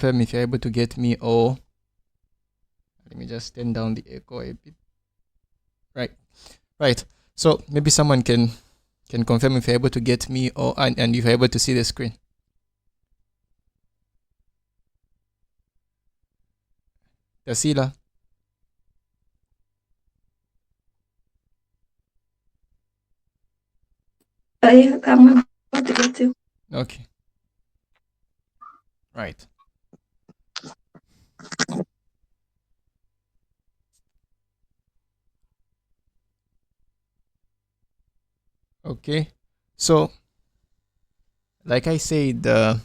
confirm if you're able to get me, or let me just turn down the echo a bit. Right. So maybe someone can confirm if you're able to get me, or and if you're able to see the screen. Tasila. I'm about to get you. Okay. Right. Okay. So, like I said the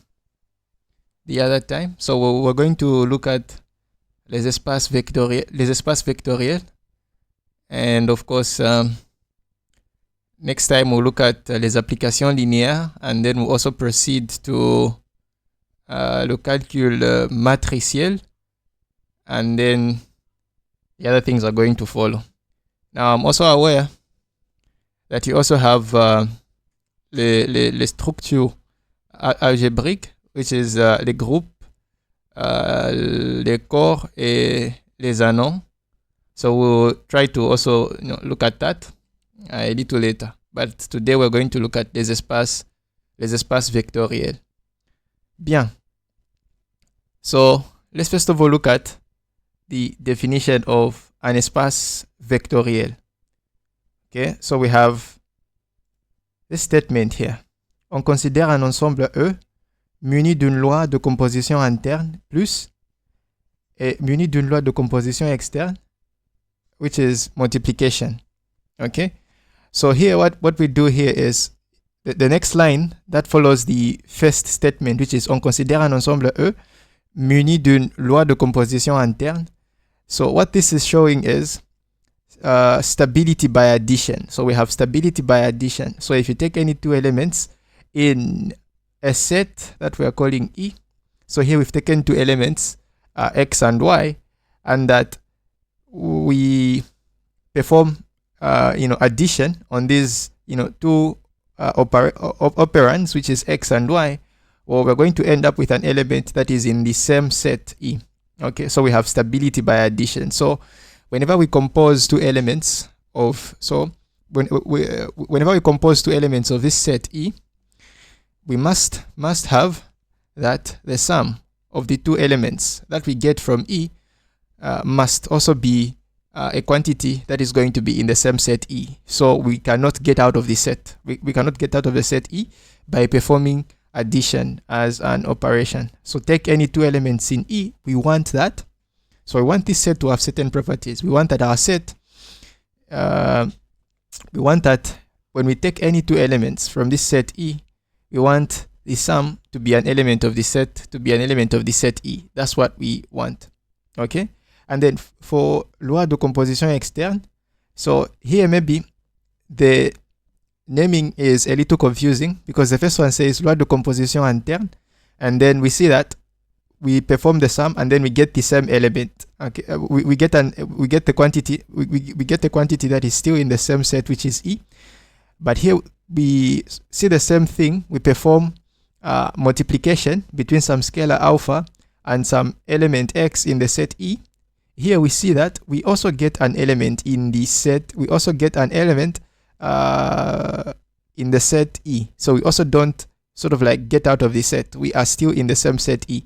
other time, so we're going to look at les espaces vectoriels, and of course, next time we'll look at les applications linéaires, and then we'll also proceed to le calcul matriciel, and then the other things are going to follow. Now, I'm also aware that you also have les structures algébriques, which is les groupes, les corps et les anons. So we'll try to also look at that a little later. But today we're going to look at les espaces vectoriels. Bien. So let's first of all look at the definition of an espace vectoriel. Okay, so we have this statement here. On considère un ensemble E muni d'une loi de composition interne plus et muni d'une loi de composition externe, which is multiplication. Okay, so here what we do here is the next line that follows the first statement, which is on considère un ensemble E muni d'une loi de composition interne. So what this is showing is stability by addition. So we have stability by addition. So if you take any two elements in a set that we are calling E, so here we've taken two elements, X and Y, and that we perform addition on these two operands, which is X and Y, well, we're going to end up with an element that is in the same set E. Okay, so we have stability by addition. So whenever we compose two elements of, whenever we compose two elements of this set E, we must have that the sum of the two elements that we get from E must also be a quantity that is going to be in the same set E. So we cannot get out of the set. We cannot get out of the set E by performing addition as an operation. So take any two elements in E, we want that. So we want this set to have certain properties. We want that our set, we want that when we take any two elements from this set E, we want the sum to be an element of the set, to be an element of the set E. That's what we want. Okay? And then for loi de composition externe, so here maybe the naming is a little confusing because the first one says loi de composition interne, and then we see that we perform the sum and then we get the same element. Okay, we get the quantity that is still in the same set, which is E. But here we see the same thing. We perform multiplication between some scalar alpha and some element X in the set E. Here we see that we also get an element in the set. We also get an element in the set E. So we also don't sort of like get out of the set. We are still in the same set E.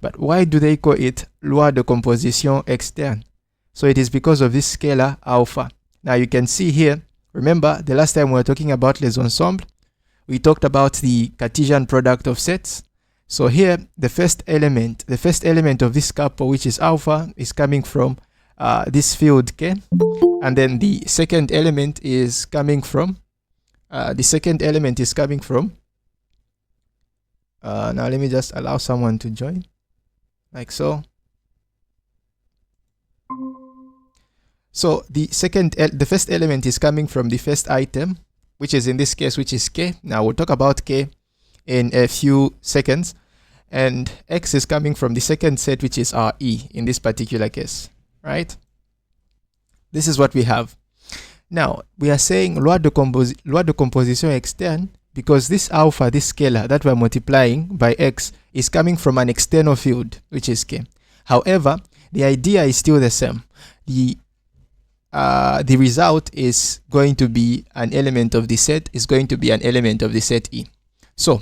But why do they call it loi de composition externe? So it is because of this scalar alpha. Now you can see here, remember the last time we were talking about les ensembles, we talked about the Cartesian product of sets. So here the first element of this couple, which is alpha, is coming from this field K, and then the second element is coming from now let me just allow someone to join, like so. So the first element is coming from the first item, which is in this case, which is K. Now we'll talk about K in a few seconds. And X is coming from the second set, which is our E in this particular case, right? This is what we have. Now, we are saying loi de composition externe because this alpha, this scalar that we're multiplying by x, is coming from an external field, which is k. However, the idea is still the same. The result is going to be an element of the set, is going to be an element of the set E. So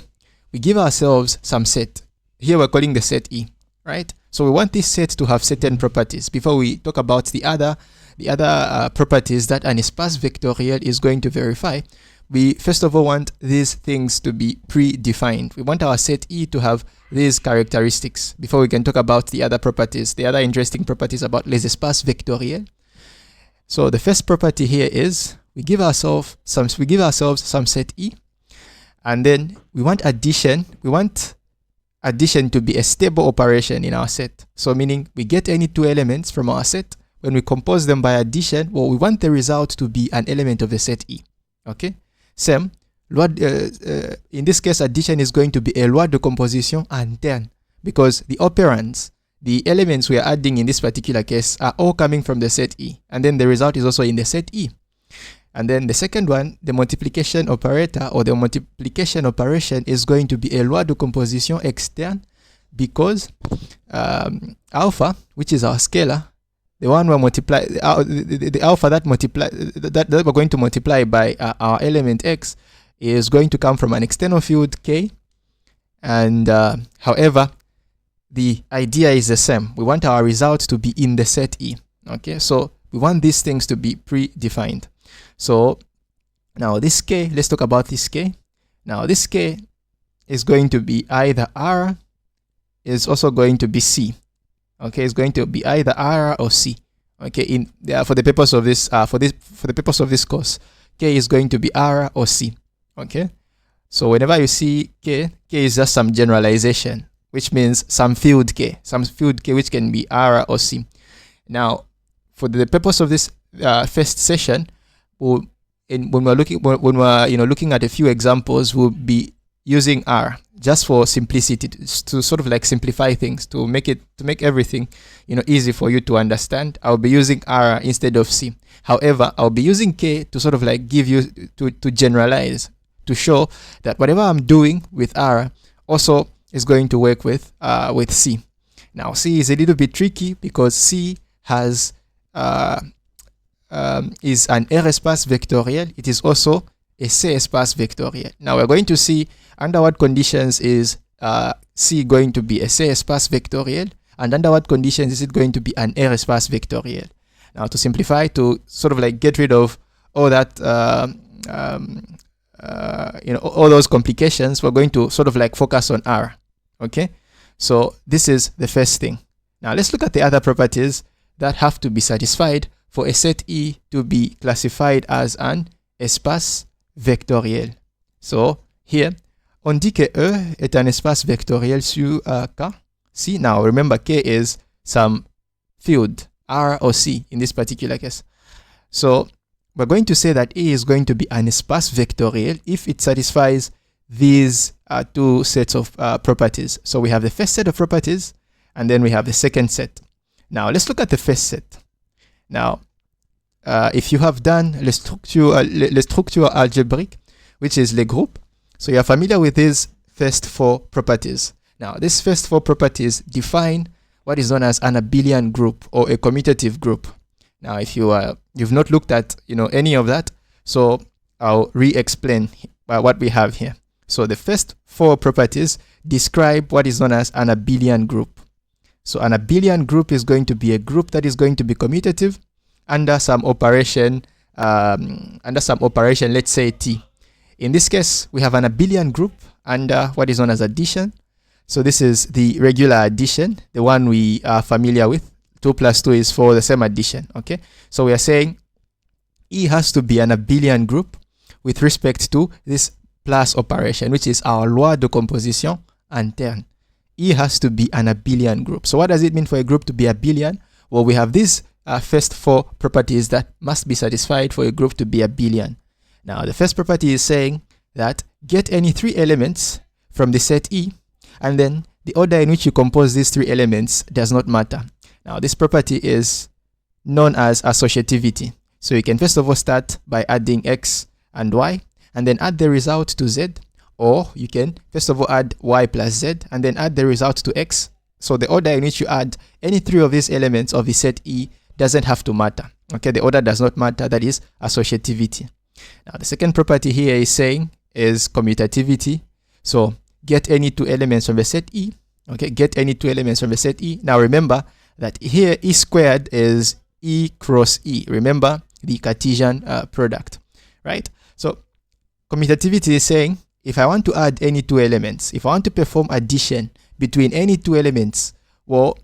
we give ourselves some set. Here we're calling the set E, right? So we want this set to have certain properties. Before we talk about the other properties that an espace vectoriel is going to verify, we first of all want these things to be predefined. We want our set E to have these characteristics before we can talk about the other properties, the other interesting properties about les espaces vectoriels. So the first property here is we give ourselves some set E, and then we want addition. We want addition to be a stable operation in our set. So meaning we get any two elements from our set. When we compose them by addition, well, we want the result to be an element of the set E. Okay. Same. In this case, addition is going to be a loi de composition interne, because the operands, the elements we are adding in this particular case, are all coming from the set E, and then the result is also in the set E. And then the second one, the multiplication operator or the multiplication operation, is going to be a loi de composition externe, because alpha, which is our scalar, the one we multiply, the alpha that we're going to multiply by our element x, is going to come from an external field k. And however, the idea is the same. We want our result to be in the set E. Okay, so we want these things to be predefined. So now this k, let's talk about this k. Now this k is going to be either R, is also going to be C. Okay, it's going to be either R or C. Okay, for the purpose of this for the purpose of this course, k is going to be R or C. Okay, so whenever you see k is just some generalization, which means some field k which can be R or C. Now, for the purpose of this first session, when we're looking at a few examples, we'll be using R just for simplicity, to sort of like simplify things, to make everything easy for you to understand. I'll be using R instead of C. However, I'll be using K to sort of like give you to generalize, to show that whatever I'm doing with R also is going to work with C. Now C is a little bit tricky because C has is an R espace vectoriel. It is also a C espace vectoriel. Now we're going to see under what conditions is C going to be a C espace vectoriel, and under what conditions is it going to be an R espace vectoriel. Now, to simplify, to sort of like get rid of all that all those complications, we're going to sort of like focus on R. Okay, so this is the first thing. Now let's look at the other properties that have to be satisfied for a set E to be classified as an espace vectoriel. So here, on dit que E est un espace vectoriel sur K. C. Now remember, K is some field, R or C in this particular case. So we're going to say that E is going to be an espace vectoriel if it satisfies these two sets of properties. So we have the first set of properties, and then we have the second set. Now let's look at the first set. Now, if you have done les structures algébriques, which is les groupes, so you're familiar with these first four properties. Now, these first four properties define what is known as an abelian group or a commutative group. Now, if you've not looked at any of that, so I'll re-explain what we have here. So the first four properties describe what is known as an abelian group. So an abelian group is going to be a group that is going to be commutative under some operation, let's say T. In this case, we have an abelian group under what is known as addition. So this is the regular addition, the one we are familiar with. 2 plus 2 is for the same addition. Okay, so we are saying E has to be an abelian group with respect to this plus operation, which is our loi de composition interne. E has to be an abelian group. So what does it mean for a group to be abelian? Well, we have these first four properties that must be satisfied for a group to be abelian. Now, the first property is saying that get any three elements from the set E, and then the order in which you compose these three elements does not matter. Now, this property is known as associativity. So you can first of all start by adding X and Y, and then add the result to Z, Or you can first of all add y plus z and then add the result to x. So the order in which you add any three of these elements of the set E doesn't have to matter. Okay, the order does not matter. That is associativity. Now the second property here is saying is commutativity. So get any two elements from the set E. Okay, get any two elements from the set E. Now remember that here E squared is E cross E. Remember the Cartesian product, right? So commutativity is saying if I want to add any two elements, if I want to perform addition between any two elements, well,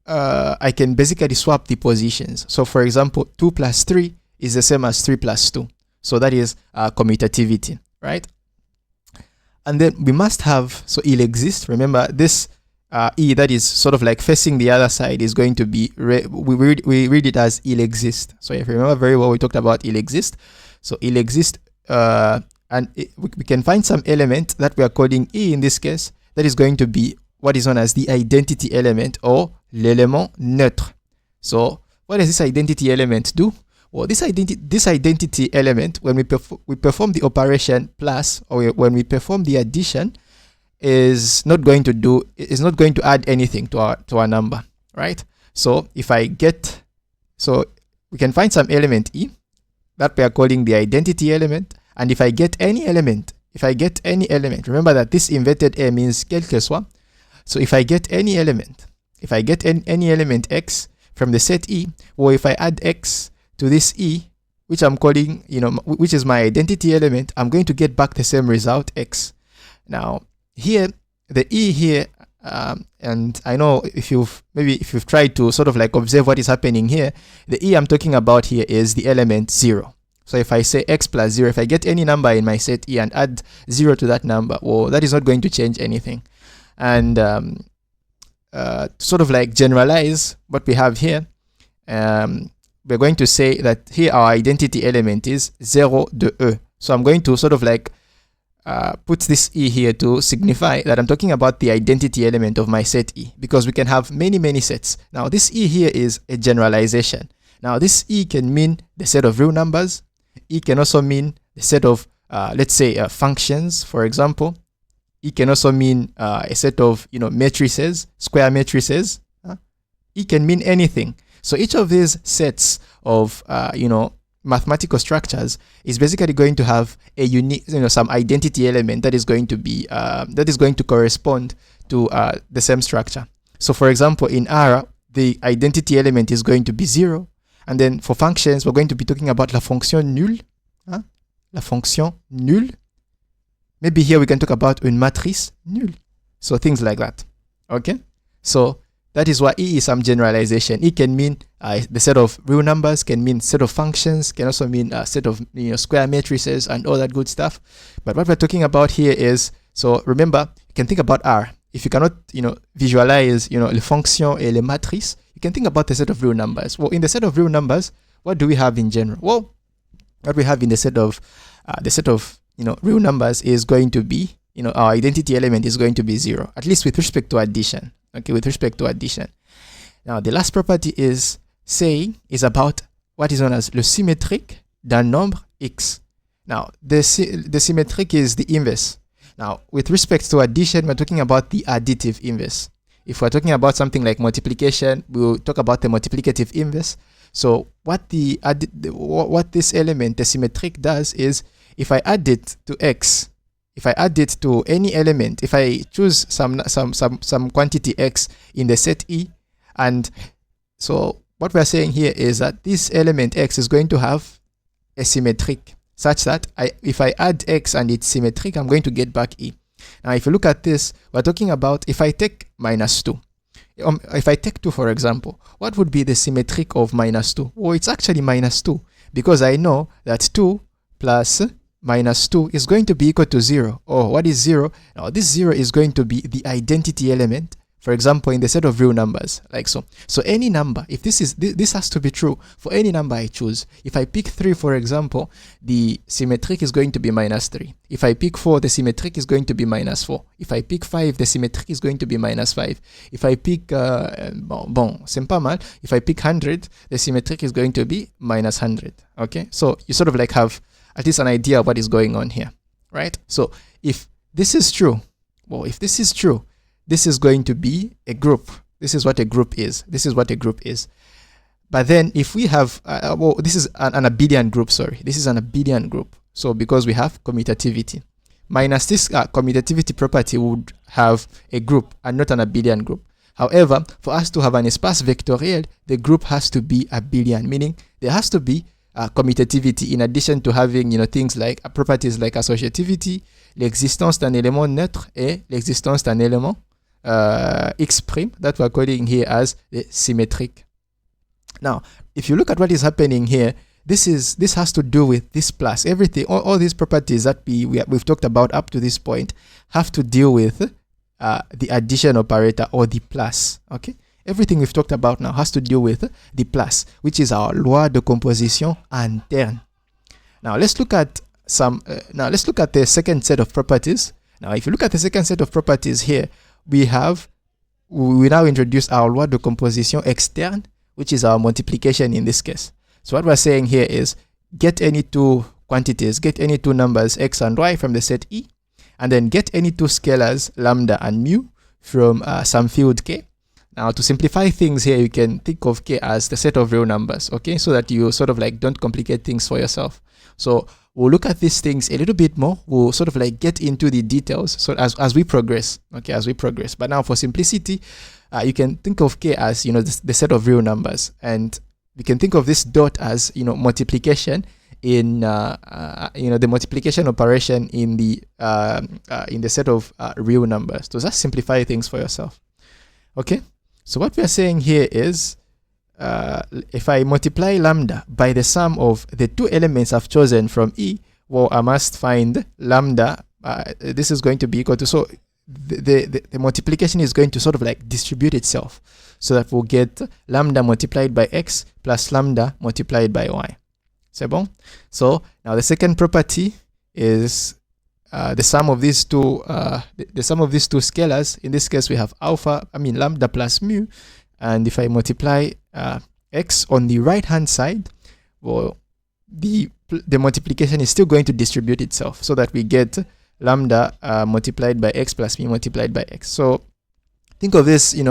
I can basically swap the positions. So for example, 2 plus 3 is the same as 3 plus 2. So that is commutativity, right? And then we must have, so il existe. Remember this E that is sort of like facing the other side is going to be, we read it as il existe. So if you remember very well, we talked about il existe. So il existe, and we can find some element that we are calling E in this case, that is going to be what is known as the identity element or l'élément neutre. So what does this identity element do? Well, this identity element, when we perform the operation plus, or when we perform the addition, is not going to add anything to our number, right? So if I get, so we can find some element E that we are calling the identity element, and if I get any element, remember that this inverted A means quel que soit. So if I get any element, any element X from the set E, or if I add X to this E, which I'm calling, which is my identity element, I'm going to get back the same result X. Now here, the E here, and I know if you've tried to sort of like observe what is happening here, the E I'm talking about here is the element 0. So if I say X plus 0, if I get any number in my set E and add 0 to that number, well, that is not going to change anything. And sort of like generalize what we have here, we're going to say that here our identity element is 0 de E. So I'm going to sort of like put this E here to signify that I'm talking about the identity element of my set E, because we can have many sets. Now this E here is a generalization. Now this E can mean the set of real numbers. E can also mean the set of, let's say, functions, for example. E can also mean a set of, matrices, square matrices. E can mean anything. So each of these sets of, mathematical structures is basically going to have a unique, some identity element that is going to be, that is going to correspond to the same structure. So for example, in R, the identity element is going to be 0. And then for functions, we're going to be talking about la fonction nulle. La fonction nulle. Maybe here we can talk about une matrice nulle. So things like that. Okay? So that is why E is some generalization. E can mean the set of real numbers, can mean set of functions, can also mean a set of square matrices and all that good stuff. But what we're talking about here is, so remember, you can think about R. If you cannot, visualize, les fonctions et les matrices, you can think about the set of real numbers. Well, in the set of real numbers, what do we have in general? Well, what we have in the set of real numbers is going to be, our identity element is going to be 0, at least with respect to addition. Okay, with respect to addition. Now, the last property is about what is known as le symétrique d'un nombre X. Now, the symmetric is the inverse. Now, with respect to addition, we're talking about the additive inverse. If we're talking about something like multiplication, we'll talk about the multiplicative inverse. So what this element, the symmetric, does is, if I add it to X, if I add it to any element, if I choose some quantity X in the set E, and so what we're saying here is that this element X is going to have a symmetric, such that if I add X and it's symmetric, I'm going to get back E. Now, if you look at this, we're talking about if I take minus 2. If I take 2, for example, what would be the symmetric of minus 2? Well, it's actually minus 2, because I know that 2 plus minus 2 is going to be equal to 0. Oh, what is 0? Now, this 0 is going to be the identity element, for example, in the set of real numbers, like so. So any number, if this has to be true for any number I choose. If I pick 3, for example, the symmetric is going to be minus 3. If I pick 4, the symmetric is going to be minus 4. If I pick 5, the symmetric is going to be minus 5. If I pick, c'est pas mal. If I pick 100, the symmetric is going to be minus 100. Okay, so you sort of like have at least an idea of what is going on here. right? So if this is true, well, if this is true, this is going to be a group. This is what a group is. This is what a group is. But then if we have, well, this is an abelian group, sorry. This is an abelian group. So because we have commutativity. Minus this commutativity property would have a group and not an abelian group. However, for us to have an espace vectoriel, the group has to be abelian, meaning there has to be commutativity in addition to having, things like properties like associativity, l'existence d'un élément neutre et l'existence d'un élément X prime that we're calling here as the symmetric. Now, if you look at what is happening here, this has to do with this plus. Everything, all these properties that we've talked about up to this point have to deal with the addition operator or the plus. Okay, everything we've talked about now has to deal with the plus, which is our loi de composition interne. Now let's look at the second set of properties. Now, if you look at the second set of properties here, we now introduce our loi de composition externe, which is our multiplication in this case. So what we're saying here is get any two quantities, get any two numbers x and y from the set E, and then get any two scalars lambda and mu from some field k. Now, to simplify things here, you can think of k as the set of real numbers, okay, so that you sort of like don't complicate things for yourself. So we'll look at these things a little bit more. We'll sort of like get into the details so as we progress, okay, as we progress. But now for simplicity, you can think of k as, the set of real numbers, and we can think of this dot as, multiplication in, the multiplication operation in the set of real numbers. So just simplify things for yourself. Okay. So what we are saying here is, if I multiply lambda by the sum of the two elements I've chosen from E, well, I must find lambda. This is going to be equal to, so the multiplication is going to sort of like distribute itself, so that we'll get lambda multiplied by x plus lambda multiplied by y. C'est bon? So now the second property is the sum of these two the sum of these two scalars. In this case, we have lambda plus mu, and if I multiply x on the right hand side, well, the multiplication is still going to distribute itself, so that we get lambda multiplied by x plus mu multiplied by x. So think of this, you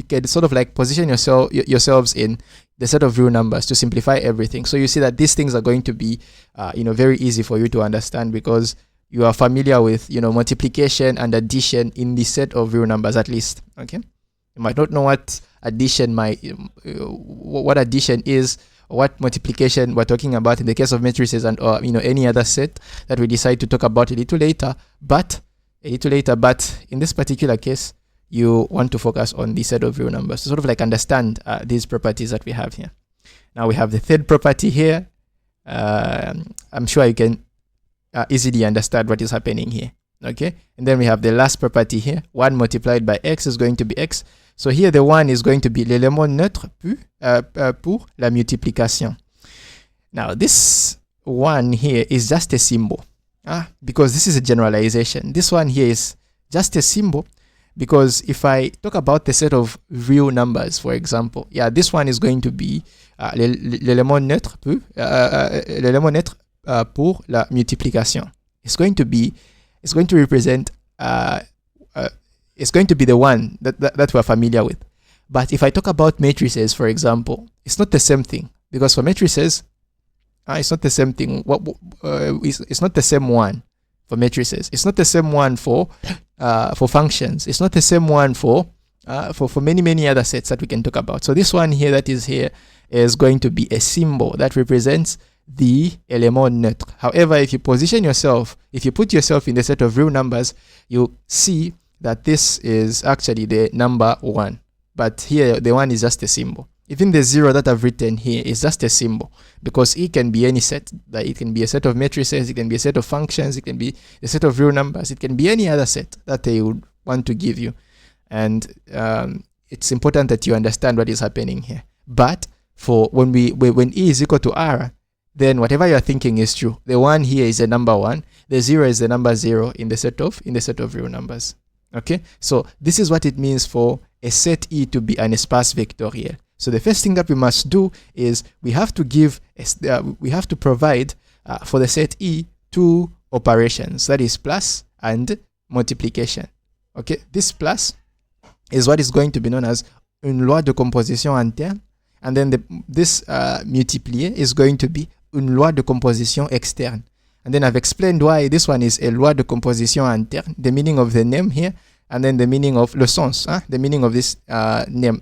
can sort of like position yourselves in the set of real numbers to simplify everything. So you see that these things are going to be, very easy for you to understand, because you are familiar with, multiplication and addition in the set of real numbers, at least. Okay, you might not know what addition is, or what multiplication we're talking about in the case of matrices, and or any other set that we decide to talk about a little later. But in this particular case, you want to focus on the set of real numbers to sort of like understand these properties that we have here. Now we have the third property here. I'm sure you can easily understand what is happening here. Okay, and then we have the last property here. 1 multiplied by x is going to be x. So here the 1 is going to be l'élément neutre pour la multiplication. Now this 1 here is just a symbol, because this is a generalization. This one here is just a symbol, because if I talk about the set of real numbers, for example, this one is going to be l'élément neutre pour la multiplication. It's going to represent, it's going to be the one that we're familiar with. But if I talk about matrices, for example, it's not the same thing, because for matrices, it's not the same thing. It's not the same one for matrices. It's not the same one for functions. It's not the same one for many other sets that we can talk about. So this one here that is here is going to be a symbol that represents the élément neutre. However, if you put yourself in the set of real numbers, you see that this is actually the number 1. But here, the 1 is just a symbol. Even the 0 that I've written here is just a symbol, because it can be any set. That it can be a set of matrices, it can be a set of functions, it can be a set of real numbers, it can be any other set that they would want to give you. And it's important that you understand what is happening here. But for when E is equal to R, then whatever you're thinking is true. The 1 here is the number 1, the 0 is the number 0 in the set of real numbers. Okay, so this is what it means for a set E to be an espace vectoriel. So the first thing that we must do is we have to provide for the set E two operations, that is plus and multiplication. Okay, this plus is what is going to be known as une loi de composition interne, and then this multiplier is going to be une loi de composition externe. And then I've explained why this one is a loi de composition interne, the meaning of the name here, and then the meaning of le sens, the meaning of this name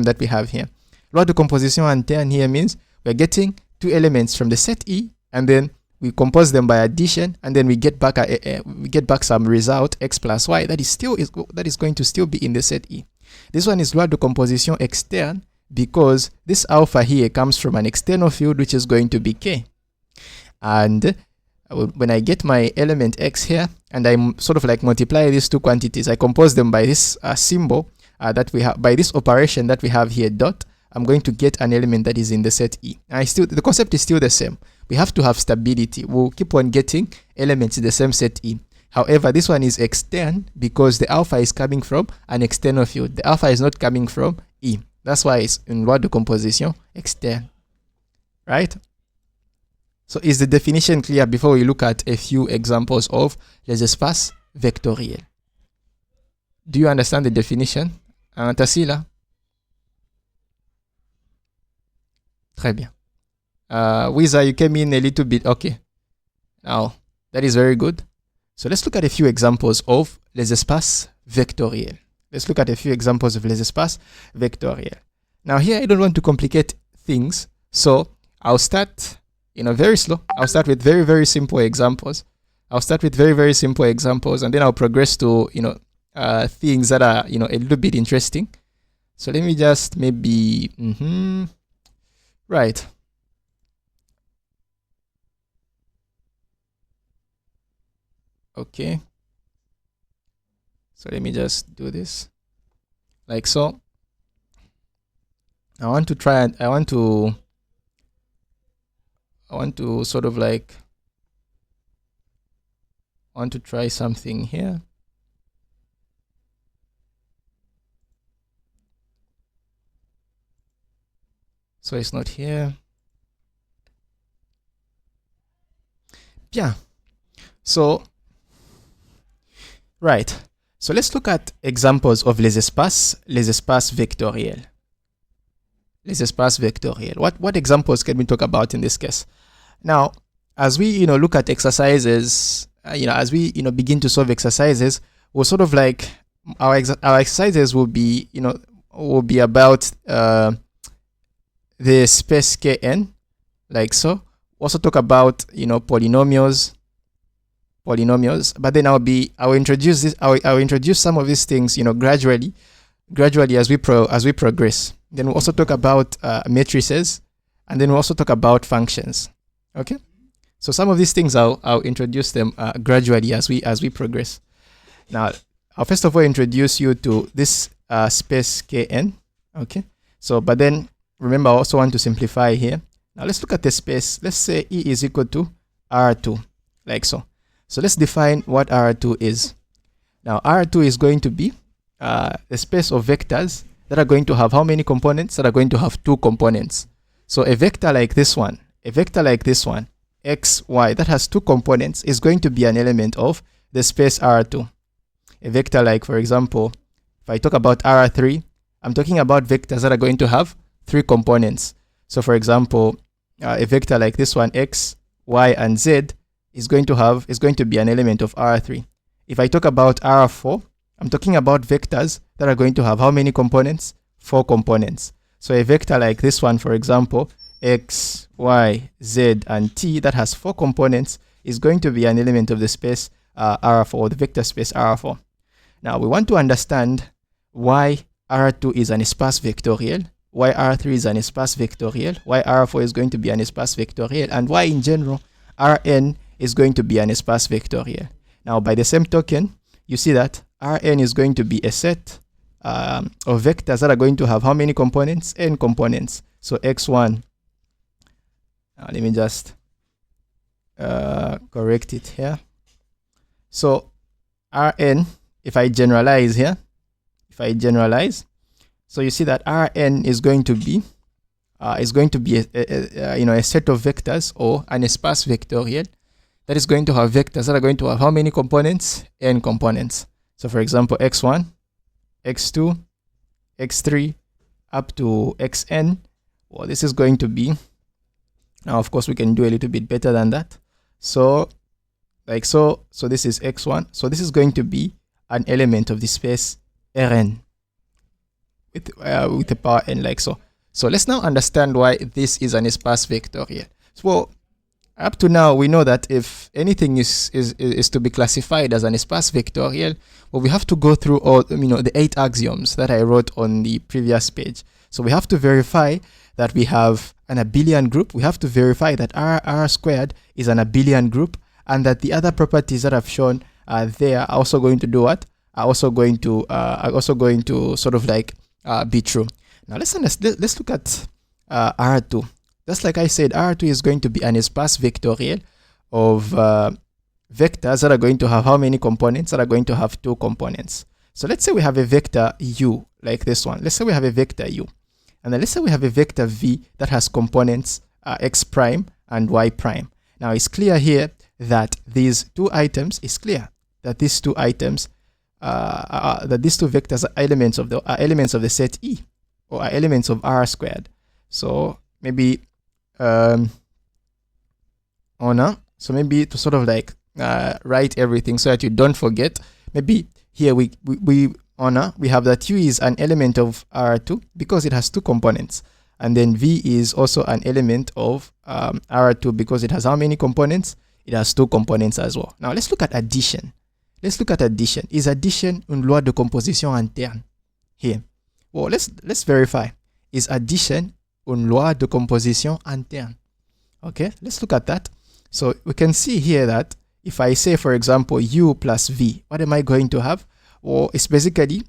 that we have here. Loi de composition interne here means we're getting two elements from the set E, and then we compose them by addition, and then we get back some result x plus y that is going to still be in the set E. This one is loi de composition externe because this alpha here comes from an external field which is going to be k. And when I get my element x here and I sort of like multiply these two quantities, I compose them by this symbol that we have, by this operation that we have here, dot, I'm going to get an element that is in the set E. The concept is still the same. We have to have stability. We'll keep on getting elements in the same set E. However, this one is extern because the alpha is coming from an external field. The alpha is not coming from E. That's why it's une loi de composition externe. Right? So is the definition clear before we look at a few examples of les espaces vectoriels? Do you understand the definition? Tassila? Très bien. Wiza, you came in a little bit. Okay. Now, that is very good. So let's look at a few examples of les espaces vectoriels. Let's look at a few examples of les espaces vectoriels. Now here, I don't want to complicate things. So I'll start, very slow. I'll start with very, very simple examples. And then I'll progress to, things that are, a little bit interesting. So let me just maybe, right. Okay. So let me just do this like so. I want to sort of like, try something here. So it's not here. Yeah. So, right. So let's look at examples of les espaces vectoriels. Les espaces vectoriels. What examples can we talk about in this case? Now, as we look at exercises, as we begin to solve exercises, we'll sort of like our exercises will be about the space Kn, like so. Also talk about polynomials, but then I'll introduce some of these things gradually as we progress. Then we'll also talk about matrices, and then we'll also talk about functions. Okay, so some of these things I'll introduce them gradually as we progress. Now I'll first of all introduce you to this space Kn. Okay, so but then remember, I also want to simplify here. Now let's look at the space. Let's say E is equal to R2, like so. So let's define what R2 is. Now R2 is going to be a space of vectors that are going to have how many components? That are going to have two components. So a vector like this one, x, y, that has two components is going to be an element of the space R2. A vector like, for example, if I talk about R3, I'm talking about vectors that are going to have three components. So for example, a vector like this one, x, y, and z, is going to be an element of R3. If I talk about R4, I'm talking about vectors that are going to have how many components? 4 components. So a vector like this one, for example, x, y, z, and t, that has 4 components, is going to be an element of the space R4, the vector space R4. Now we want to understand why R2 is an espace vectoriel, why R3 is an espace vectoriel, why R4 is going to be an espace vectoriel, and why in general Rn is going to be an espace vectoriel. Now by the same token, you see that Rn is going to be a set of vectors that are going to have how many components? N components. So x1, let me just correct it here. So Rn, if I generalize here, so you see that Rn is going to be a set of vectors or an espace vectoriel that is going to have vectors that are going to have how many components? N components. So for example, x1, x2, x3, up to xn. Well, this is going to be, now of course we can do a little bit better than that. So like so this is x1. So this is going to be an element of the space Rn with the power n, like so. So let's now understand why this is an espace vectoriel. So up to now, we know that if anything is to be classified as an espace vectoriel, well, we have to go through all, the 8 axioms that I wrote on the previous page. So we have to verify that we have an abelian group. We have to verify that R squared is an abelian group, and that the other properties that I've shown there are also going to do what? Are also going to sort of like be true. Now let's look at R2. Just like I said, R2 is going to be an espace vectoriel of vectors that are going to have how many components? That are going to have 2 components. So let's say we have a vector u, like this one. Let's say we have a vector u. And then let's say we have a vector v that has components x prime and y prime. Now it's clear here that these two items, that these two items, that these two vectors are elements of the set E, or are elements of R squared. So maybe so maybe to sort of like write everything so that you don't forget, maybe here we have that U is an element of R2 because it has 2 components, and then V is also an element of R2 because it has how many components? It has 2 components as well. Now let's look at addition. Is addition une loi de composition interne? Here, well, let's verify. Is addition une loi de composition interne? Okay, let's look at that. So we can see here that if I say, for example, U plus V, what am I going to have? Well, it's basically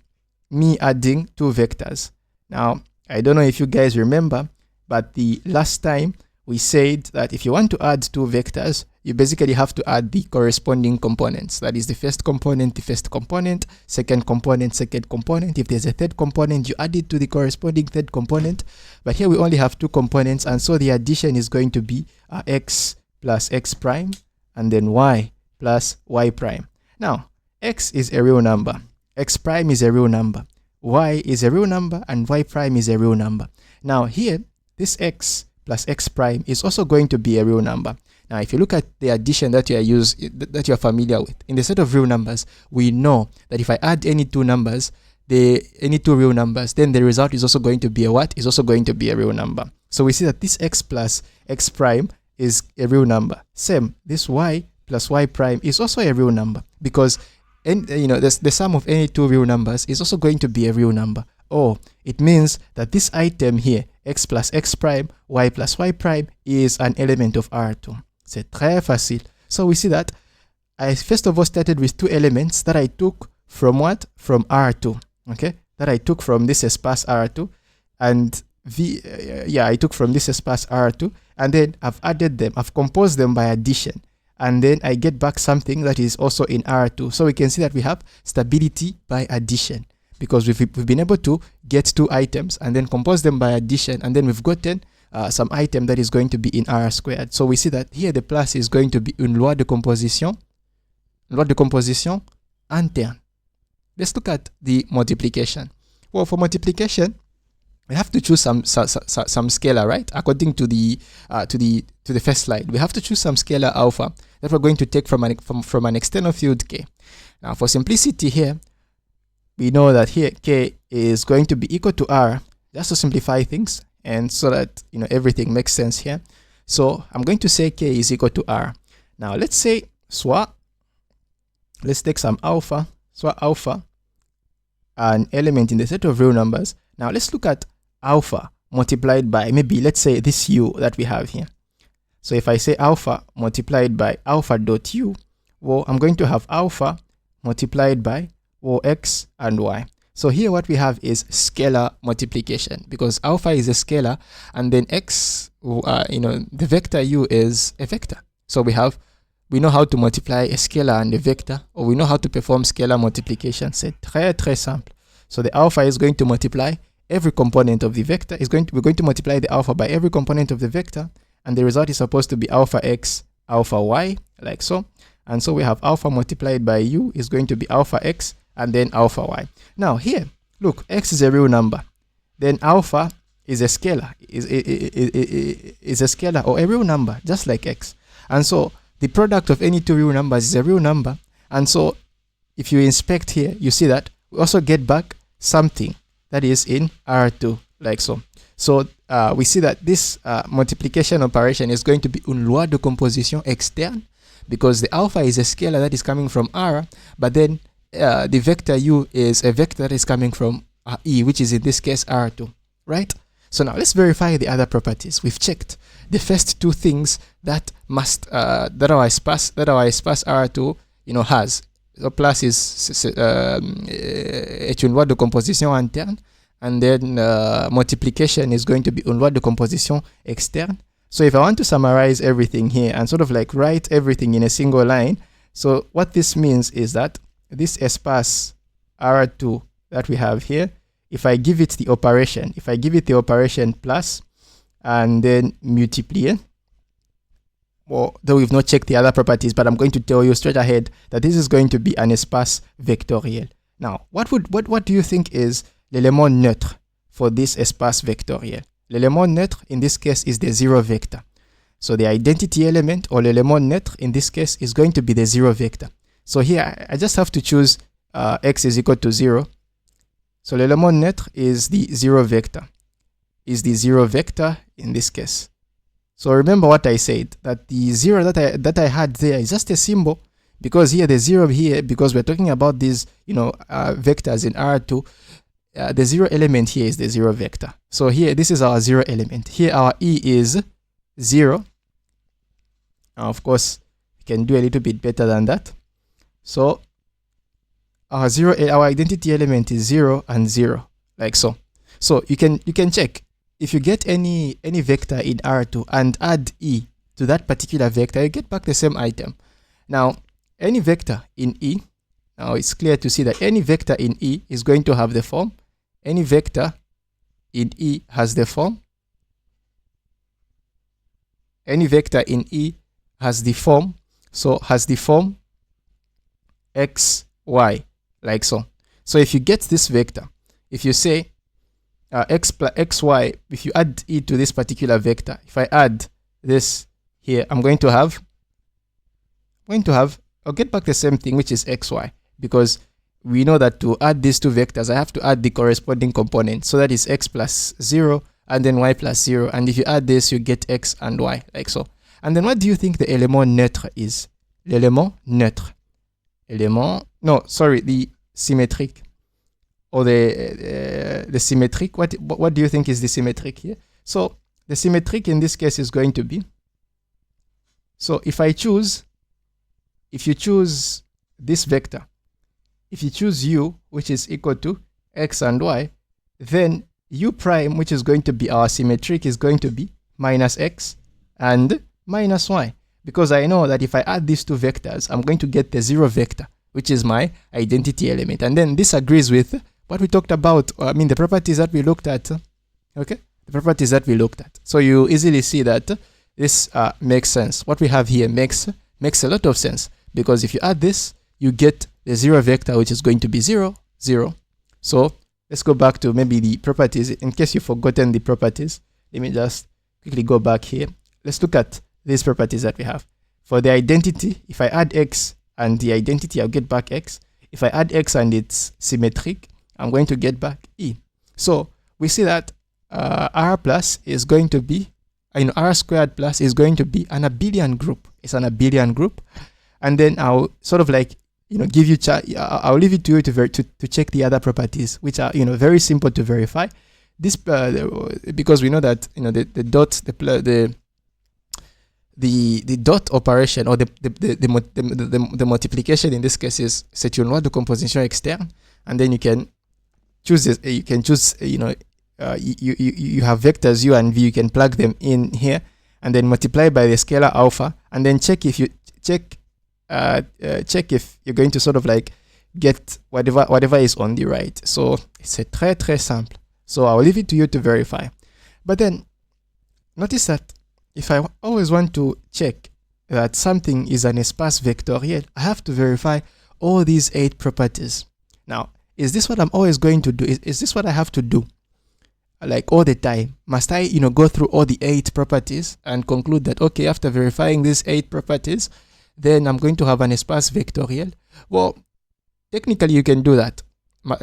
me adding 2 vectors. Now, I don't know if you guys remember, but the last time we said that if you want to add 2 vectors, you basically have to add the corresponding components. That is the first component, second component. If there's a third component, you add it to the corresponding third component. But here we only have 2 components, and so the addition is going to be x plus x prime, and then y plus y prime. Now, x is a real number, x prime is a real number, y is a real number, and y prime is a real number. Now here, this x plus x prime is also going to be a real number. Now, if you look at the addition that you're familiar with, in the set of real numbers, we know that if I add any 2 numbers, any 2 real numbers, then the result is also going to be a what? Is also going to be a real number. So we see that this x plus x prime is a real number. Same, this y plus y prime is also a real number, because the sum of any 2 real numbers is also going to be a real number. Or it means that this item here, x plus x prime, y plus y prime, is an element of R2. C'est très facile. So we see that I first of all started with 2 elements that I took from what? From R2. Okay? That I took from this espace R2. And I took from this espace R2. And then I've added them. I've composed them by addition. And then I get back something that is also in R2. So we can see that we have stability by addition, because we've been able to get 2 items and then compose them by addition, and then we've gotten some item that is going to be in R squared. So we see that here the plus is going to be une loi de composition interne. Let's look at the multiplication. Well, for multiplication, we have to choose some scalar, right? According to the first slide, we have to choose some scalar alpha that we're going to take from an external field K. Now, for simplicity here, we know that here K is going to be equal to R, just to simplify things and so that everything makes sense here. So I'm going to say K is equal to R. Now let's say let's take some alpha, alpha, an element in the set of real numbers. Now let's look at alpha multiplied by, maybe let's say this U that we have here. So if I say alpha multiplied by alpha dot U, well, I'm going to have alpha multiplied by x and y. So here what we have is scalar multiplication, because alpha is a scalar, and then x, the vector u is a vector. So we know how to multiply a scalar and a vector, or we know how to perform scalar multiplication. C'est très très simple. So the alpha is going to multiply every component of the vector. We're going to multiply the alpha by every component of the vector, and the result is supposed to be alpha x alpha y, like so. And so we have alpha multiplied by u is going to be alpha x and then alpha y. Now here, look, x is a real number. Then alpha is a scalar, is a scalar or a real number, just like x. And so the product of any two real numbers is a real number. And so if you inspect here, you see that we also get back something that is in R2, like so. So we see that this multiplication operation is going to be une loi de composition externe, because the alpha is a scalar that is coming from R, but then the vector u is a vector that is coming from E, which is in this case R2, right? So now let's verify the other properties. We've checked the first two things that must that our espace R2 has. So plus is une loi de composition interne, and then multiplication is going to be une loi de composition externe. So if I want to summarize everything here and sort of like write everything in a single line, so what this means is that this espace R2 that we have here, if I give it the operation, plus and then multiplier, well, though we've not checked the other properties, but I'm going to tell you straight ahead that this is going to be an espace vectoriel. Now, what do you think is l'élément neutre for this espace vectoriel? L'élément neutre in this case is the zero vector. So the identity element or l'élément neutre in this case is going to be the zero vector. So here I just have to choose x is equal to 0. So l'élément neutre is the zero vector. In this case. So remember what I said, that the 0 that I had there is just a symbol, because here the 0 here, because we're talking about these vectors in R2, the 0 element here is the 0 vector. So here this is our 0 element. Here our E is 0. Now of course we can do a little bit better than that. So our identity element is 0 and 0, like so. So you can check. If you get any vector in R2 and add E to that particular vector, you get back the same item. Now, any vector in E, now it's clear to see that any vector in E is going to have the form. Any vector in E has the form. Any vector in E has the form. So has the form x, y, like so. So if you get this vector, if you say x plus xy, if you add e to this particular vector, if I add this here, I'll get back the same thing, which is xy, because we know that to add these two vectors, I have to add the corresponding component. So that is x plus 0 and then y plus 0. And if you add this, you get x and y, like so. And then what do you think the élément neutre is? L'élément neutre. The symmetric. Or the symmetric. What do you think is the symmetric here? So the symmetric in this case is going to be, so if you choose this vector, if you choose u, which is equal to x and y, then u prime, which is going to be our symmetric, is going to be minus x and minus y, because I know that if I add these two vectors, I'm going to get the 0 vector, which is my identity element. And then this agrees with what we talked about, the properties that we looked at. Okay, the properties that we looked at. So you easily see that this makes sense. What we have here makes a lot of sense, because if you add this, you get the 0 vector, which is going to be 0, 0. So let's go back to maybe the properties. In case you've forgotten the properties, let me just quickly go back here. Let's look at these properties that we have. For the identity, if I add x and the identity, I'll get back x. If I add x and it's symmetric, I'm going to get back e. So we see that r plus is going to be, r squared plus is going to be an abelian group. It's an abelian group. And then I'll sort of like, give you, I'll leave it to you to check the other properties, which are, very simple to verify. This, because we know that, the dot operation, or the multiplication in this case is c'est une loi de composition externe, and then you can choose this, you have vectors u and v, you can plug them in here and then multiply by the scalar alpha, and then check if you're going to sort of like get whatever is on the right. So it's a très simple. So I'll leave it to you to verify. But then notice that if I always want to check that something is an espace vectoriel, I have to verify all these 8 properties. Now, is this what I'm always going to do? Is this what I have to do? Like all the time? Must I, go through all the 8 properties and conclude that, okay, after verifying these 8 properties, then I'm going to have an espace vectoriel? Well, technically you can do that.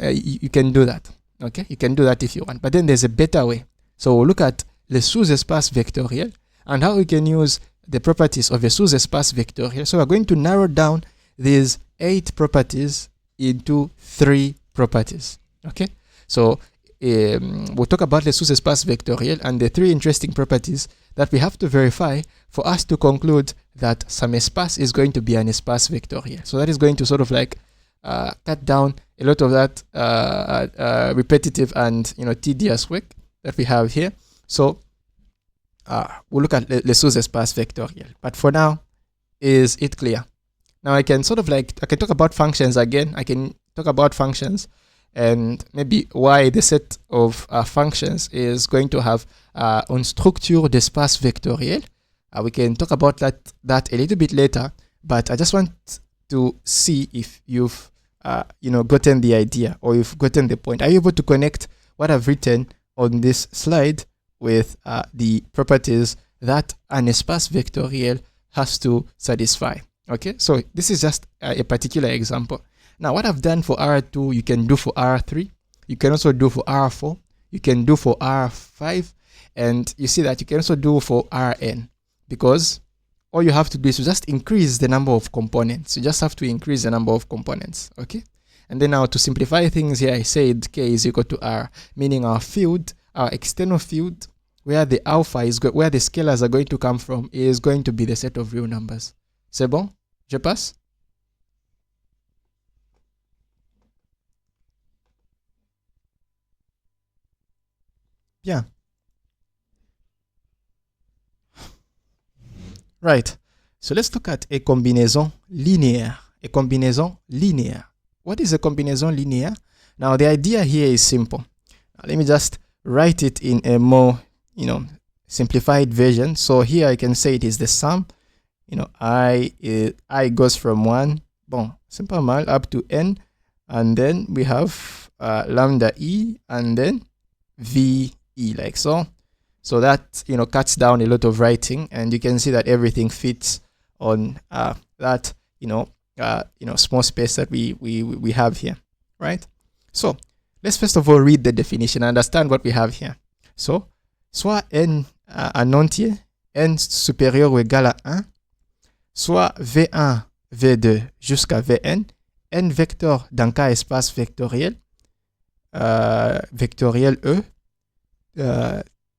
You can do that. Okay, you can do that if you want. But then there's a better way. So we'll look at le sous-espace vectoriel and how we can use the properties of a sous-espace vectoriel. So we're going to narrow down these 8 properties into 3 properties. Okay, so we'll talk about the sous-espace vectoriel and the 3 interesting properties that we have to verify for us to conclude that some espace is going to be an espace vectoriel. So that is going to sort of like cut down a lot of that repetitive and tedious work that we have here. So we'll look at the sous-espace vectoriel. But for now, is it clear? Now I can sort of like, I can talk about functions again. I can talk about functions and maybe why the set of functions is going to have une structure d'espace vectoriel. We can talk about that a little bit later, but I just want to see if you've gotten the idea or you've gotten the point. Are you able to connect what I've written on this slide with the properties that an espace vectoriel has to satisfy? Okay, so this is just a particular example. Now, what I've done for R2, you can do for R3. You can also do for R4. You can do for R5. And you see that you can also do for Rn, because all you have to do is to just increase the number of components. You just have to increase the number of components, okay? And then now to simplify things here, I said K is equal to R, meaning our field, our external field, where the alpha is, where the scalars are going to come from, is going to be the set of real numbers. C'est bon? Je passe? Bien. Right. So let's look at a combinaison linéaire. A combinaison linéaire. What is a combinaison linéaire? Now the idea here is simple. Let me just write it in a more, simplified version. So here I can say it is the sum. I goes from 1, simple mal, up to n, and then we have lambda e, and then v e, like so. So that cuts down a lot of writing, and you can see that everything fits on that small space that we have here, right? So let's first of all read the definition and understand what we have here. So soit n en entier, n supérieur ou égal à 1, soit V1, V2 jusqu'à Vn, n vecteurs dans K espace vectoriel, vectoriel E,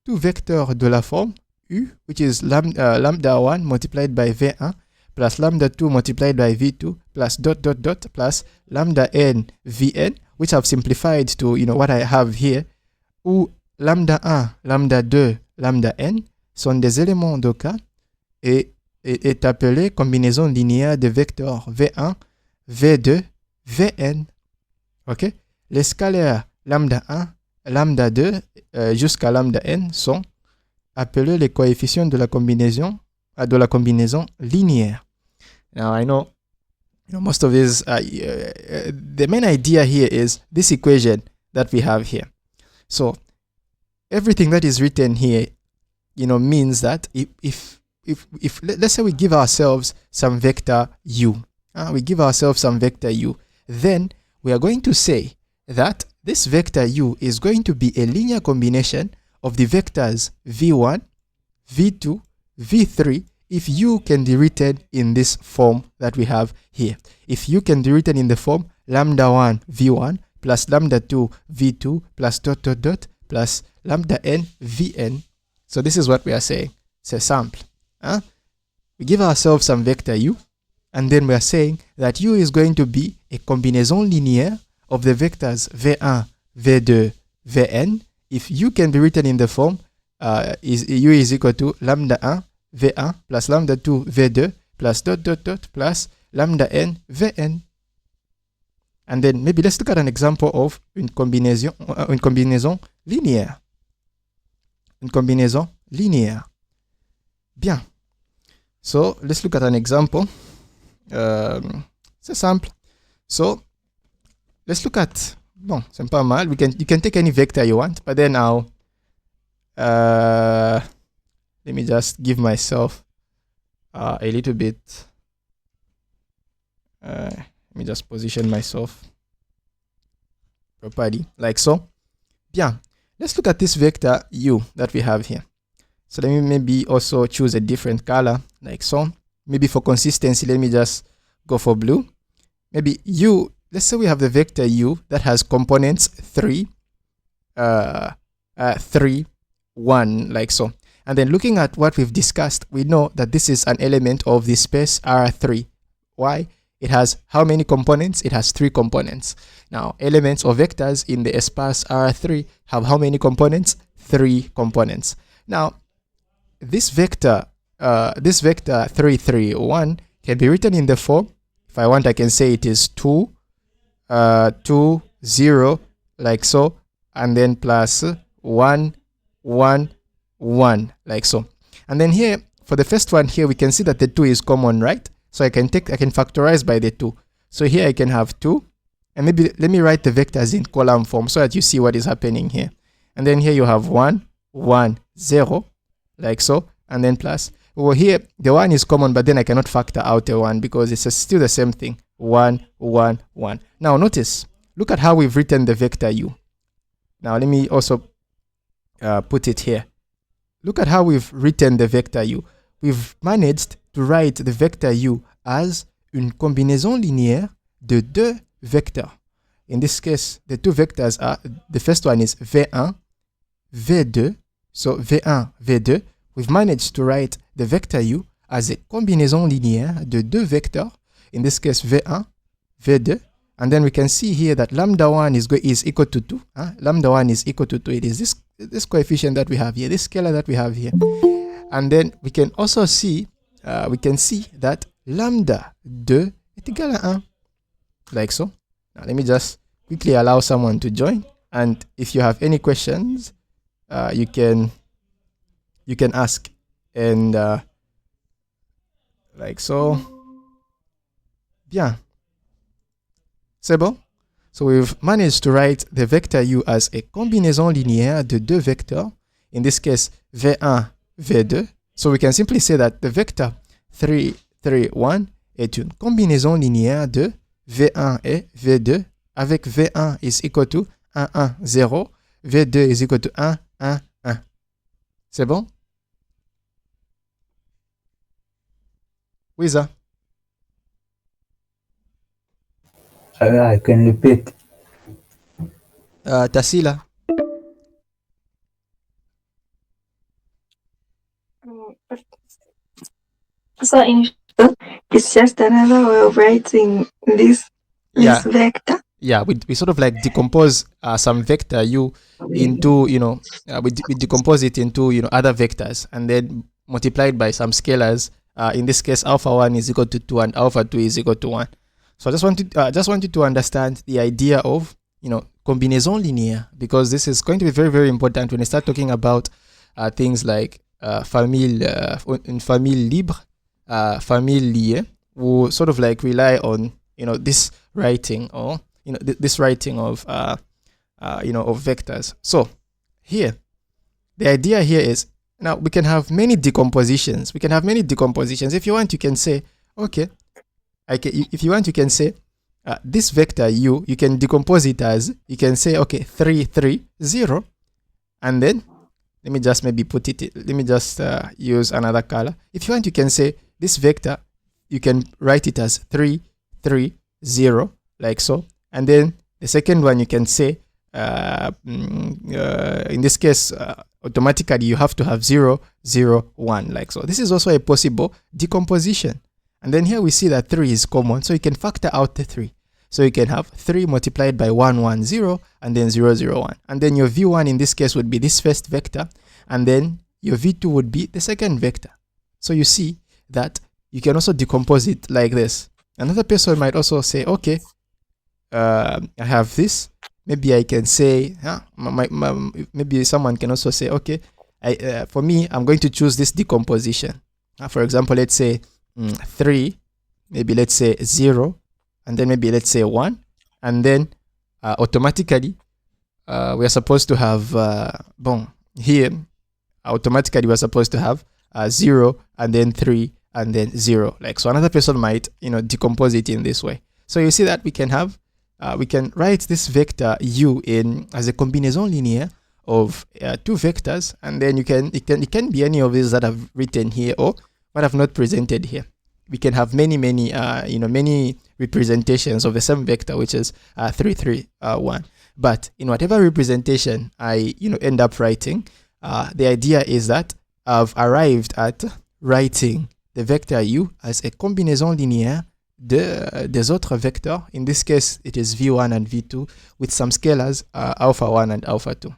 two vectors de la forme U, which is lambda 1 multiplied by V1 plus lambda 2 multiplied by V2 plus ... plus lambda n Vn, which I've simplified to what I have here, où lambda 1, lambda 2, lambda n sont des éléments de K et est appelé combinaison linéaire de vecteurs V1, V2, Vn. Ok? Les scalaires lambda 1, lambda 2 jusqu'à lambda n sont appelés les coefficients de la combinaison linéaire. Now I know, most of these, the main idea here is this equation that we have here. So everything that is written here, means that if let's say we give ourselves some vector u, then we are going to say that this vector u is going to be a linear combination of the vectors v1, v2, v3, if u can be written in this form that we have here. If u can be written in the form lambda 1 v1 plus lambda 2 v2 plus ... plus lambda n vn. So this is what we are saying. It's a sample. We give ourselves some vector u, and then we are saying that u is going to be a combinaison linéaire of the vectors v1, v2, vn. If u can be written in the form u is equal to lambda 1 v1 plus lambda 2 v2 plus ... plus lambda n vn. And then maybe let's look at an example of une combinaison linéaire. Une combinaison linéaire. Bien. So let's look at an example. It's a sample. So let's look at, bon, c'est pas mal. You can take any vector you want, but then now, let me just give myself a little bit, let me just position myself properly, like so. Bien. Let's look at this vector u that we have here. So let me maybe also choose a different color, like so. Maybe for consistency, let me just go for blue. Maybe u, let's say we have the vector u that has components 3, 3, 1, like so. And then looking at what we've discussed, we know that this is an element of the space R3. Why? It has how many components? It has 3 components. Now, elements or vectors in the espace R3 have how many components? 3 components. Now, this vector 3, 3, 1 can be written in the form. If I want, I can say it is 2, 2, 0, like so, and then plus 1, 1, 1, like so. And then here, for the first one here, we can see that the 2 is common, right? So I can factorize by the 2. So here I can have 2, and maybe let me write the vectors in column form so that you see what is happening here. And then here you have 1, 1, 0, like so, and then plus. Well, here the 1 is common, but then I cannot factor out a 1 because it's still the same thing. 1, 1, 1. Now notice, look at how we've written the vector u. Now let me also put it here. Look at how we've written the vector u. We've managed to write the vector u as une combinaison linéaire de 2 vecteurs. In this case, the 2 vectors are, the first one is v1, v2. So v1, v2. We've managed to write the vector u as a combinaison linéaire de 2 vecteurs. In this case, v1, v2. And then we can see here that lambda 1 is equal to 2. Lambda 1 is equal to 2. It is this coefficient that we have here, this scalar that we have here. And then we can also see, that lambda 2 est égal à 1. Like so. Now let me just quickly allow someone to join. And if you have any questions, you can ask. And like so. Bien. C'est bon? So we've managed to write the vector u as a combinaison linéaire de 2 vecteurs. In this case, v1, v2. So we can simply say that the vector 3, 3, 1 est une combinaison linéaire de v1 et v2 avec v1 is equal to 1, 1, 0, v2 is equal to 1, 1, 1. C'est bon? Oui, ça. I can repeat. Tassila. So it's just another way of writing this vector. Yeah, we sort of like decompose some vector u into, we decompose it into, other vectors and then multiply it by some scalars. In this case, alpha 1 is equal to 2 and alpha 2 is equal to 1. So I just want you to understand the idea of, combinaison linéaire, because this is going to be very, very important when we start talking about things like une famille libre, famille liée, who sort of like rely on, this writing or, this writing of, of vectors. So here, the idea here is, now we can have many decompositions. If you want, you can say, okay, if you want, you can say this vector u, you can decompose it as, you can say, okay, 3, 3, 0. And then, let me just maybe put it, let me just use another color. If you want, you can say this vector, you can write it as 3, 3, 0, like so. And then the second one, you can say, in this case, automatically you have to have 0, 0, 1, like so. This is also a possible decomposition. And then here we see that 3 is common, so you can factor out the 3. So you can have 3 multiplied by 1, 1, 0, and then 0, 0, 1. And then your v1 in this case would be this first vector, and then your v2 would be the second vector. So you see that you can also decompose it like this. Another person might also say, okay, I have this. Maybe I can say, maybe someone can also say, okay, for me, I'm going to choose this decomposition. For example, let's say 3, maybe let's say 0, and then maybe let's say 1, and then automatically we are supposed to have here automatically we're supposed to have 0 and then 3 and then 0. Like, so another person might decompose it in this way. So you see that we can have we can write this vector u in as a combinaison linear of 2 vectors, and then it can be any of these that I've written here or what I've not presented here. We can have many many representations of the same vector, which is 3 3 1. But in whatever representation I end up writing, the idea is that I've arrived at writing the vector u as a combinaison linéaire des autres vecteurs. In this case, it is v1 and v2 with some scalars alpha 1 and alpha 2.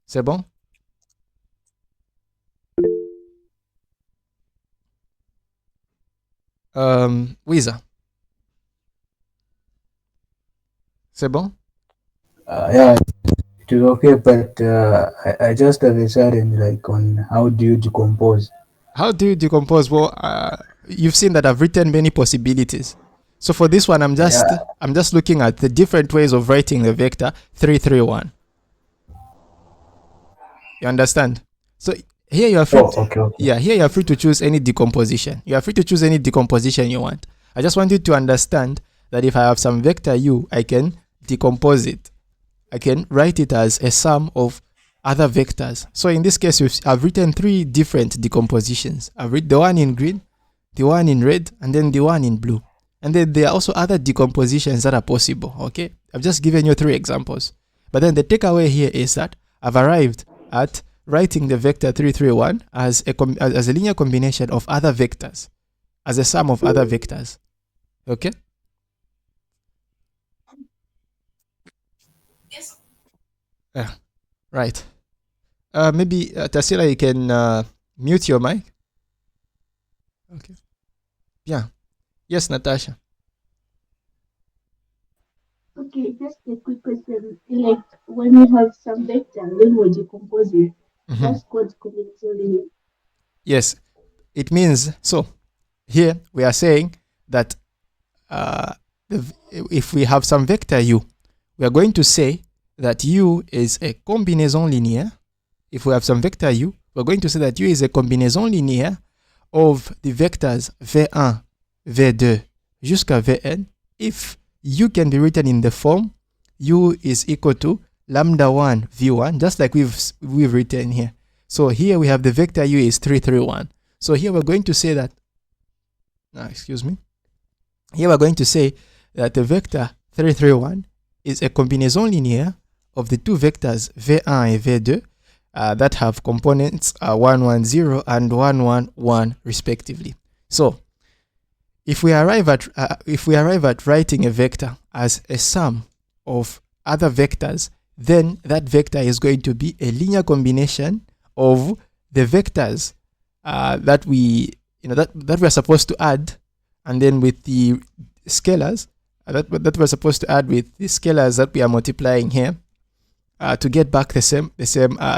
C'est bon? Wiza. C'est bon? Yeah, it is okay, but I just have a challenge like on how do you decompose? How do you decompose? Well, you've seen that I've written many possibilities. So for this one, I'm just looking at the different ways of writing the vector 3 3 1. You understand? So here you are free. Okay. Yeah, here you are free to choose any decomposition. You are free to choose any decomposition you want. I just want you to understand that if I have some vector u, I can decompose it. I can write it as a sum of other vectors. So in this case, I've written 3 different decompositions. I've written the one in green, the one in red, and then the one in blue. And then there are also other decompositions that are possible. Okay, I've just given you 3 examples. But then the takeaway here is that I've arrived at writing the vector 3 3 1 as a linear combination of other vectors, as a sum of other vectors. Okay. Yes. Yeah. Right. Maybe Tassila, you can mute your mic. Okay. Yeah. Yes, Natasha. Okay, just a quick question. Like when you have some vector, then we decompose it. That's called combinatorial linear. Yes. It means, so here we are saying that if we have some vector u, we are going to say that u is a combinaison linéaire. If we have some vector u, we're going to say that u is a combinaison linéaire of the vectors v1, v2 jusqu'à vn if u can be written in the form u is equal to lambda 1 v1, just like we've written here. So here we have the vector u is 3 3 1. So here we're going to say that here we're going to say that the vector 3 3 1 is a combinaison linéaire of the 2 vectors v1 and v2 that have components 1 1 0 and 1 1 1 respectively. So if we arrive at writing a vector as a sum of other vectors, then that vector is going to be a linear combination of the vectors that we are supposed to add, and then with the scalars that we're supposed to add with the scalars that we are multiplying here to get back the same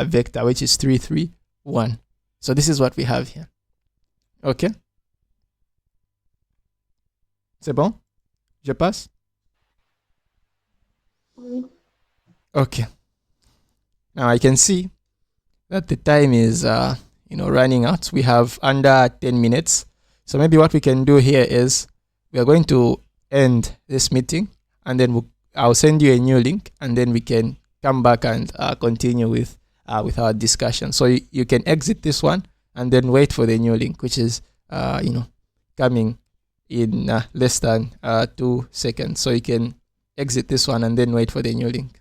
vector, which is 3 3 1. So this is what we have here. Okay. C'est bon? Je passe? Okay. Now I can see that the time is running out. We have under 10 minutes. So maybe what we can do here is we are going to end this meeting, and then I'll send you a new link, and then we can come back and continue with our discussion. So you can exit this one and then wait for the new link, which is coming in less than 2 seconds. So you can exit this one and then wait for the new link.